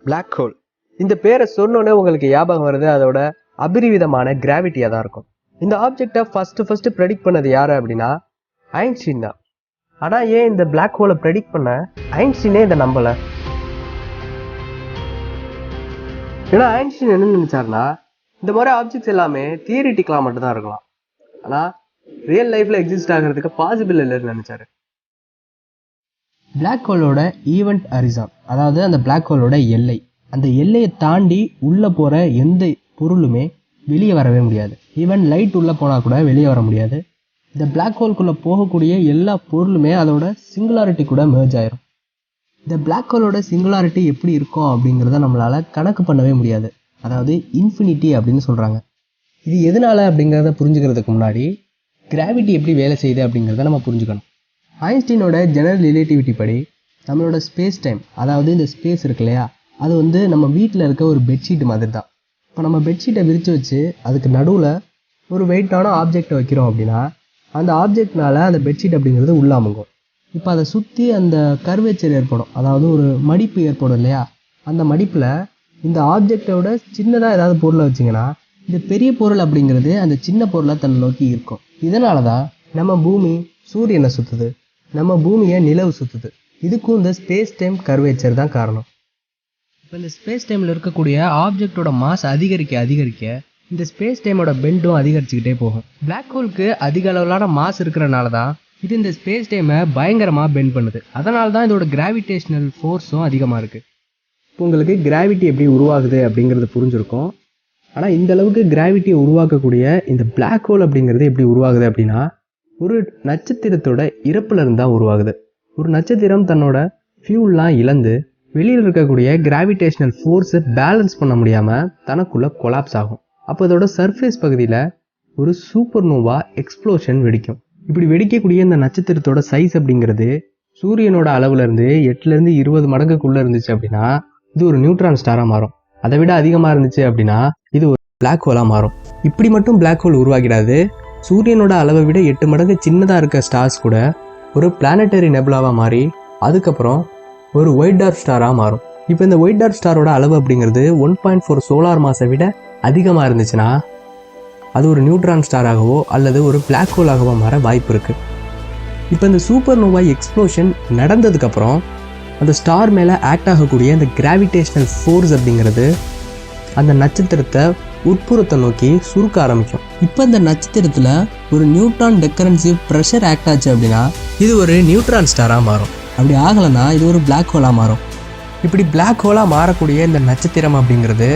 Black hole. இந்த பேரை சொன்னோன்னே உங்களுக்கு ஞாபகம் வருது அதோட அபரிவிதமான கிராவிட்டியா தான் இருக்கும். இந்த ஆப்ஜெக்டை ஃபர்ஸ்ட் ப்ரெடிக்ட் பண்ணது யாரு அப்படின்னா ஐன்ஸ்டீன் தான். ஆனா ஏன் இந்த பிளாக் ஹோலை ப்ரெடிக்ட் பண்ண ஐன்ஸ்டீனே இதை நம்பல? ஏன்னா ஐன்ஸ்டீன் என்ன நினைச்சாருன்னா, இந்த மாதிரி ஆப்ஜெக்ட்ஸ் எல்லாமே தியரிட்டிக்கலா மட்டும் தான் இருக்கலாம், ஆனா ரியல் லைஃப்ல எக்ஸிஸ்ட் ஆகிறதுக்கு பாசிபிள் இல்லைன்னு நினைச்சாரு. பிளாக் ஹோலோட ஈவெண்ட் ஹரிசான், அதாவது அந்த பிளாக் ஹோலோட எல்லை, அந்த எல்லையை தாண்டி உள்ள போற எந்த பொருளுமே வெளியே வரவே முடியாது. ஈவன் லைட் உள்ள போனா கூட வெளியே வர முடியாது. இந்த பிளாக் ஹோல்குள்ள போகக்கூடிய எல்லா பொருளுமே அதோட சிங்குலாரிட்டி கூட மெர்ஜ் ஆயிரும். இந்த பிளாக் ஹோலோட சிங்குலாரிட்டி எப்படி இருக்கும் அப்படிங்கிறத நம்மளால கணக்கு பண்ணவே முடியாது. அதாவது இன்ஃபினிட்டி அப்படின்னு சொல்றாங்க. இது எதனால அப்படிங்கிறத புரிஞ்சுக்கிறதுக்கு முன்னாடி கிராவிட்டி எப்படி வேலை செய்யுது அப்படிங்கிறத நம்ம புரிஞ்சுக்கணும். ஐன்ஸ்டீனோட ஜெனரல் ரிலேட்டிவிட்டி படி நம்மளோட ஸ்பேஸ் டைம், அதாவது இந்த ஸ்பேஸ் இருக்கு இல்லையா, அது வந்து நம்ம வீட்டில் இருக்க ஒரு பெட்ஷீட் மாதிரி தான். இப்போ நம்ம பெட்ஷீட்டை விரித்து வச்சு அதுக்கு நடுவில் ஒரு வெயிட்டான ஆப்ஜெக்டை வைக்கிறோம் அப்படின்னா அந்த ஆப்ஜெக்ட்னால அந்த பெட்ஷீட் அப்படிங்கிறது உள்ளாமுங்கும். இப்போ அதை சுற்றி அந்த கர்வேச்சர் ஏற்படும், அதாவது ஒரு மடிப்பு ஏற்படும் இல்லையா. அந்த மடிப்பில் இந்த ஆப்ஜெக்டோட சின்னதாக ஏதாவது பொருளை வச்சிங்கன்னா இந்த பெரிய பொருள் அப்படிங்கிறது அந்த சின்ன பொருளை தன்னை நோக்கி இருக்கும். இதனால தான் நம்ம பூமி சூரியனை சுற்றுது, நம்ம பூமியை நிலவு சுற்றுது. இதுக்கும் இந்த ஸ்பேஸ் டைம் கர்வேச்சர் தான் காரணம். இப்போ இந்த ஸ்பேஸ் டைமில் இருக்கக்கூடிய ஆப்ஜெக்டோட மாஸ் அதிகரிக்க இந்த ஸ்பேஸ் டைமோட பெண்டும் அதிகரிச்சுக்கிட்டே போகும். பிளாக் ஹோலுக்கு அதிக அளவிலான மாஸ் இருக்கிறனால தான் இது இந்த ஸ்பேஸ் டைமை பயங்கரமாக பெண்ட் பண்ணுது. அதனால தான் இதோட கிராவிடேஷனல் ஃபோர்ஸும் அதிகமாக இருக்குது. இப்போ உங்களுக்கு கிராவிட்டி எப்படி உருவாகுது அப்படிங்கிறது புரிஞ்சிருக்கும். ஆனால் இந்த அளவுக்கு கிராவிட்டியை உருவாக்கக்கூடிய இந்த பிளாக் ஹோல் அப்படிங்கிறது எப்படி உருவாகுது அப்படின்னா ஒரு நட்சத்திரத்தோட இறப்புல இருந்து தான் உருவாகுது. ஒரு நட்சத்திரம் தன்னோட ஃபியூல்லாம் இழந்து வெளியில் இருக்கக்கூடிய கிராவிடேஷனல் ஃபோர்ஸை பேலன்ஸ் பண்ண முடியாமல் தனக்குள்ள கொலாப்ஸ் ஆகும். அப்போ இதோட சர்ஃபேஸ் பகுதியில் ஒரு சூப்பர் நோவா எக்ஸ்ப்ளோஷன் வெடிக்கும். இப்படி வெடிக்கக்கூடிய இந்த நட்சத்திரத்தோட சைஸ் அப்படிங்கிறது சூரியனோட அளவுல இருந்து 8 to 20 மடங்குக்குள்ள இருந்துச்சு அப்படின்னா இது ஒரு நியூட்ரான் ஸ்டாரா மாறும். அதை விட அதிகமா இருந்துச்சு அப்படின்னா இது ஒரு பிளாக் ஹோலா மாறும். இப்படி மட்டும் பிளாக் ஹோல் உருவாகிடாது. சூரியனோட அளவை விட 8 மடங்கு சின்னதா இருக்க ஸ்டார்ஸ் கூட ஒரு பிளானட்டரி நெபுலாவா மாறி அதுக்கப்புறம் ஒரு ஒயிட் டார்க் ஸ்டாரா மாறும். இப்போ இந்த ஒயிட் டார்க் ஸ்டாரோட அளவு அப்படிங்கிறது 1.4 சோலார் மாஸை விட அதிகமாக இருந்துச்சுன்னா அது ஒரு நியூட்ரான் ஸ்டாராகவோ அல்லது ஒரு பிளாக் ஹோலாகவோ மாற வாய்ப்பு இருக்குது. இப்போ இந்த சூப்பர் நோவா எக்ஸ்ப்ளோஷன் நடந்ததுக்கப்புறம் அந்த ஸ்டார் மேலே ஆக்ட் ஆகக்கூடிய அந்த கிராவிடேஷனல் ஃபோர்ஸ் அப்படிங்கிறது அந்த நட்சத்திரத்தை உட்புறத்தை நோக்கி சுருக்க ஆரம்பிக்கும். இப்போ இந்த நட்சத்திரத்தில் ஒரு நியூட்ரான் டெக்கரன்சிவ் ப்ரெஷர் ஆக்ட் ஆச்சு அப்படின்னா இது ஒரு நியூட்ரான் ஸ்டாராக மாறும். அப்படி ஆகலைன்னா இது ஒரு பிளாக் ஹோலாக மாறும். இப்படி பிளாக் ஹோலாக மாறக்கூடிய இந்த நட்சத்திரம் அப்படிங்கிறது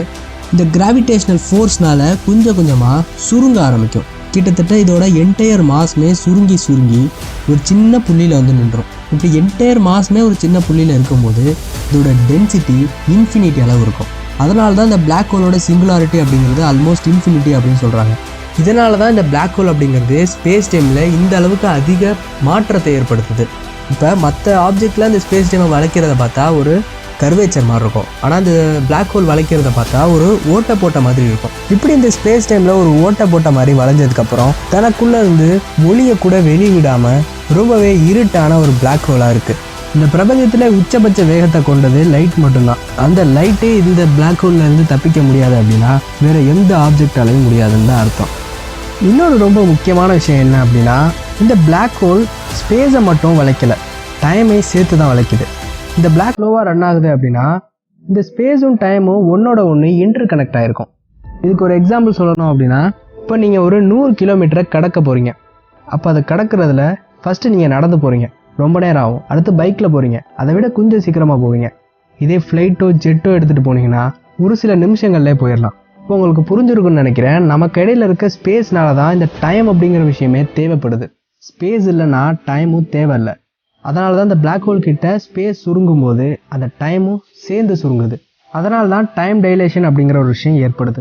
இந்த கிராவிடேஷனல் ஃபோர்ஸ்னால கொஞ்சம் கொஞ்சமாக சுருங்க ஆரம்பிக்கும். கிட்டத்தட்ட இதோட என்டையர் மாஸ்மே சுருங்கி ஒரு சின்ன புள்ளியில் வந்து நின்றும். இப்படி என்டையர் மாஸ்மே ஒரு சின்ன புள்ளியில் இருக்கும்போது இதோட டென்சிட்டி இன்ஃபினிட்டி அளவு இருக்கும். அதனால தான் இந்த பிளாக் ஹோலோட சிங்குலாரிட்டி அப்படிங்கிறது ஆல்மோஸ்ட் இன்ஃபினிட்டி அப்படின்னு சொல்கிறாங்க. இதனால தான் இந்த பிளாக் ஹோல் அப்படிங்கிறது ஸ்பேஸ் டைமில் இந்த அளவுக்கு அதிக மாற்றத்தை ஏற்படுத்துது. இப்போ மற்ற ஆப்ஜெக்டில் இந்த ஸ்பேஸ் டைமை வளைக்கிறத பார்த்தா ஒரு கர்வேச்சர் மாதிரி இருக்கும், ஆனால் இந்த பிளாக் ஹோல் வளைக்கிறத பார்த்தா ஒரு ஓட்டை போட்ட மாதிரி இருக்கும். இப்படி இந்த ஸ்பேஸ் டைமில் ஒரு ஓட்டை போட்ட மாதிரி வளைஞ்சதுக்கப்புறம் தனக்குள்ளே இருந்து ஒளியை கூட வெளியிடாமல் ரொம்பவே இருட்டான ஒரு பிளாக் ஹோலாக இருக்குது. இந்த பிரபஞ்சத்தில் உச்சபட்ச வேகத்தை கொண்டது லைட் மட்டும்தான். அந்த லைட்டே இந்த பிளாக் ஹோல்லேருந்து தப்பிக்க முடியாது அப்படின்னா வேறு எந்த ஆப்ஜெக்டாலையும் முடியாதுன்னு தான் அர்த்தம். இன்னொரு ரொம்ப முக்கியமான விஷயம் என்ன அப்படின்னா இந்த பிளாக் ஹோல் ஸ்பேஸை மட்டும் வளைக்கலை, டைமை சேர்த்து தான் வளைக்குது. இந்த பிளாக் நோவா ரன் ஆகுது அப்படின்னா இந்த ஸ்பேஸும் டைமும் ஒன்னோட ஒன்று இன்டர் கனெக்ட் ஆகிருக்கும். இதுக்கு ஒரு எக்ஸாம்பிள் சொல்லணும் அப்படின்னா இப்போ நீங்கள் ஒரு 100 கிலோமீட்டரை கடக்க போகிறீங்க. அப்போ அதை கடக்கிறதுல ஃபஸ்ட்டு நீங்கள் நடந்து போகிறீங்க, ரொம்ப நேரம் ஆகும். அடுத்து பைக்கில் போகிறீங்க, அதை விட கொஞ்சம் சீக்கிரமாக போவீங்க. இதே ஃப்ளைட்டோ ஜெட்டோ எடுத்துகிட்டு போனீங்கன்னா ஒரு சில நிமிஷங்கள்லேயே போயிடலாம். இப்போ உங்களுக்கு புரிஞ்சிருக்குன்னு நினைக்கிறேன். நமக்கு இடையில இருக்க ஸ்பேஸ்னால தான் இந்த டைம் அப்படிங்கிற விஷயமே தேவைப்படுது. ஸ்பேஸ் இல்லைன்னா டைமும் தேவையில்லை. அதனால தான் இந்த பிளாக் ஹோல் கிட்ட ஸ்பேஸ் சுருங்கும் போது அந்த டைமும் சேர்ந்து சுருங்குது. அதனால தான் டைம் டைலேஷன் அப்படிங்கிற ஒரு விஷயம் ஏற்படுது.